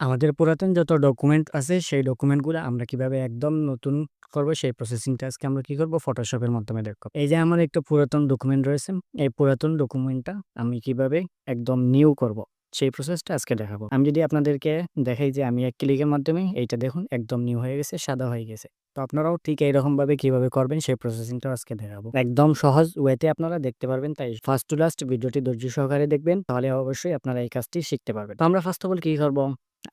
আমাদের পুরাতন যত ডকুমেন্ট আছে সেই ডকুমেন্টগুলো আমরা কিভাবে একদম নতুন করব সেই প্রসেসিংটা আজকে আমরা কি করব ফটোশপের মাধ্যমে দেখব। এই যে আমার একটা পুরাতন ডকুমেন্ট রয়েছে, এই পুরাতন ডকুমেন্টটা আমি কিভাবে একদম নিউ করব সেই প্রসেসটা আজকে দেখাবো। আমি যদি আপনাদেরকে দেখাই যে আমি এক ক্লিকের মাধ্যমে এইটা দেখুন একদম নিউ হয়ে গেছে, সাদা হয়ে গেছে। তো আপনারাও ঠিক এইরকম ভাবে কিভাবে করবেন সেই প্রসেসিংটা আজকে দেখাবো। একদম সহজ ওয়েতে আপনারা দেখতে পারবেন, তাই ফার্স্ট টু লাস্ট ভিডিওটি ধৈর্য সহকারে দেখবেন, তাহলে অবশ্যই আপনারা এই কাজটি শিখতে পারবেন। তো আমরা ফার্স্ট অফ অল কি করব,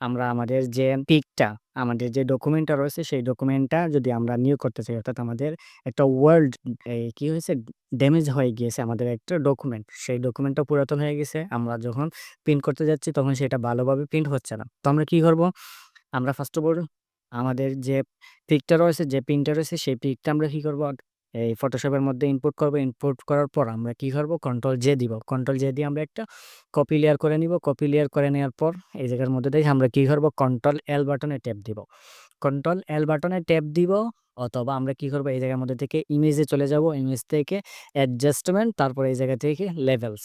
আমরা আমাদের যে পিকটা, আমাদের যে ডকুমেন্টটা রয়েছে সেই ডকুমেন্টটা যদি আমরা নিউ করতে চাই, অর্থাৎ আমাদের একটা ওয়ার্ল্ড কি হয়েছে, ড্যামেজ হয়ে গিয়েছে আমাদের একটা ডকুমেন্ট, সেই ডকুমেন্টটা পুরাতন হয়ে গেছে। আমরা যখন প্রিন্ট করতে যাচ্ছি তখন সেটা ভালোভাবে প্রিন্ট হচ্ছে না। তো আমরা কি করব, আমরা ফার্স্ট অফ অল আমাদের যে পিকটা রয়েছে, যে প্রিন্টটা রয়েছে সেই পিকটা আমরা কি করব, এই ফটোশপের মধ্যে ইনপুট করব। ইনপুট করার পর আমরা কি করব, কন্ট্রোল জে দিব। কন্ট্রোল জে দিয়ে আমরা একটা কপি লেয়ার করে নিব। কপি লেয়ার করে নেওয়ার পর এই জায়গার মধ্যে থেকে আমরা কি করব, কন্ট্রোল এল বাটনে ট্যাপ দিব। কন্ট্রোল এল বাটনে ট্যাপ দিব, অথবা আমরা কি করব, এই জায়গার মধ্যে থেকে ইমেজে চলে যাব। ইমেজ থেকে অ্যাডজাস্টমেন্ট, তারপর এই জায়গা থেকে লেভেলস,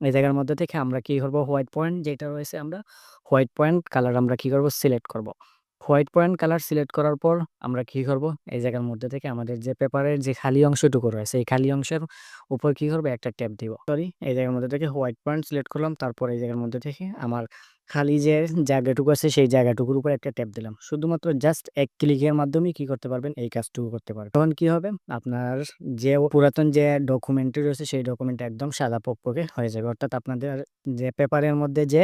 এই জায়গার মধ্যে থেকে আমরা কি করব, হোয়াইট পয়েন্ট যেটা রয়েছে, আমরা হোয়াইট পয়েন্ট কালার আমরা কি করব, সিলেক্ট করব। হোয়াইট পয়েন্ট কালার সিলেক্ট করার পর আমরা কি করব, এই জায়গার মধ্যে থেকে আমাদের যে পেপারের যে খালি অংশটুকু রয়েছে এই খালি অংশের উপর কি করব, একটা ট্যাপ দিব। সরি, এই জায়গার মধ্যে থেকে হোয়াইট পয়েন্ট সিলেক্ট করলাম, তারপর এই জায়গার মধ্যে থেকে আমার খালি যে জায়গাটুকু আছে সেই জায়গাটুকুর উপর একটা ট্যাপ দিলাম। শুধুমাত্র জাস্ট এক ক্লিকের মাধ্যমে কি করতে পারবেন, এই কাজটুকু করতে পারবেন। তখন কি হবে, আপনার যে পুরাতন যে ডকুমেন্টটি রয়েছে সেই ডকুমেন্ট একদম সাদা পকপকে হয়ে যাবে, অর্থাৎ আপনাদের যে পেপারের মধ্যে যে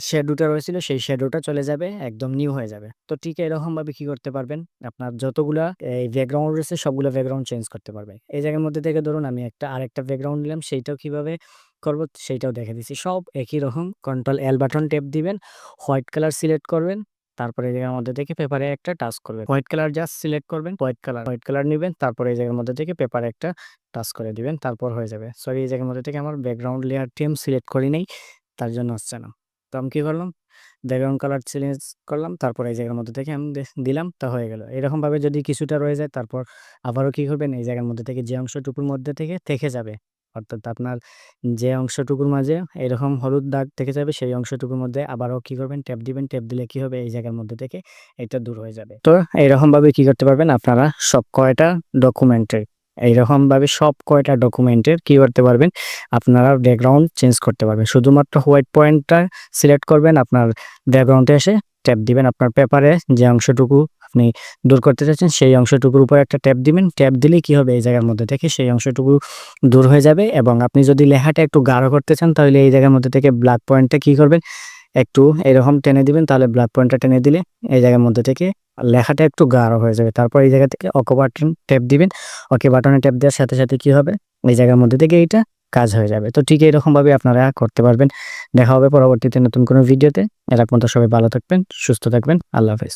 শ্যাডোটা রয়েছিল সেই শ্যাডোটা চলে যাবে, একদম নিউ হয়ে যাবে। তো ঠিক এরকমভাবে কি করতে পারবেন, আপনার যতগুলা এই ব্যাকগ্রাউন্ড রয়েছে সবগুলো ব্যাকগ্রাউন্ড চেঞ্জ করতে পারবেন। এই জায়গার মধ্যে থেকে ধরুন আমি আরেকটা ব্যাকগ্রাউন্ড নিলাম, সেইটাও কিভাবে করব সেইটাও দেখে দিচ্ছি। সব একই রকম, কন্ট্রোল এল বাটন ট্যাপ দিবেন, হোয়াইট কালার সিলেক্ট করবেন, তারপরে এই জায়গার মধ্যে থেকে পেপারে একটা টাচ করবেন। হোয়াইট কালার জাস্ট সিলেক্ট করবেন, হোয়াইট কালার নিবেন, তারপরে এই জায়গার মধ্যে থেকে পেপারে একটা টাচ করে দিবেন, তারপর হয়ে যাবে। সরি, এই জায়গার মধ্যে থেকে আমার ব্যাকগ্রাউন্ড লেয়ারটি আমি সিলেক্ট করি নাই, তার জন্য হচ্ছে না। তো আমি কি করলাম, ব্যাকগ্রাউন্ড কালার চেঞ্জ করলাম, তারপর এই জায়গার মধ্যে থেকে আমি দিলাম, তা হয়ে গেল। এরকমভাবে যদি কিছুটা রয়ে যায় তারপর আবারও কি করবেন, এই জায়গার মধ্যে থেকে যে অংশটুকুর মধ্যে থেকে যাবে, অর্থাৎ আপনার যে অংশটুকুর মাঝে এরকম হলুদ দাগ থেকে যাবে সেই অংশটুকুর মধ্যে আবারও কি করবেন, ট্যাপ দিবেন। ট্যাপ দিলে কি হবে, এই জায়গার মধ্যে থেকে এটা দূর হয়ে যাবে। তো এইরকমভাবে কি করতে পারবেন, আপনারা সব কয়টা ডকুমেন্টের সব কয়টা ডকুমেন্টের কি করতে পারবেন, আপনারা ব্যাকগ্রাউন্ড চেঞ্জ করতে পারবেন। শুধুমাত্র হোয়াইট পয়েন্টটা সিলেক্ট করবেন, আপনার ব্যাকগ্রাউন্ডে এসে ট্যাপ দিবেন, আপনার পেপারে যে অংশটুকু আপনি দূর করতে চাচ্ছেন সেই অংশটুকুর উপর একটা ট্যাপ দিবেন। ট্যাপ দিলে কি হবে, এই জায়গার মধ্যে থেকে সেই অংশটুকু দূর হয়ে যাবে। এবং আপনি যদি লেখাটা একটু গাঢ় করতে চান তাহলে এই জায়গার মধ্যে থেকে ব্ল্যাক পয়েন্টটা কি করবেন, একটু এরকম টেনে দিবেন, তাহলে ব্ল্যাক পয়েন্টটা টেনে দিলে এই জায়গার মধ্যে থেকে লেখাটা একটু গাঢ় হয়ে যাবে। তারপর এই জায়গা থেকে ওকে বাটন ট্যাপ দিবেন। ওকে বাটনে ট্যাপ দেওয়ার সাথে সাথে কি হবে, এই জায়গার মধ্যে থেকে এইটা কাজ হয়ে যাবে। তো ঠিক এরকমভাবে আপনারা করতে পারবেন। দেখা হবে পরবর্তীতে নতুন কোনো ভিডিওতে। এর পর্যন্ত সবাই ভালো থাকবেন, সুস্থ থাকবেন। আল্লাহ হাফেজ।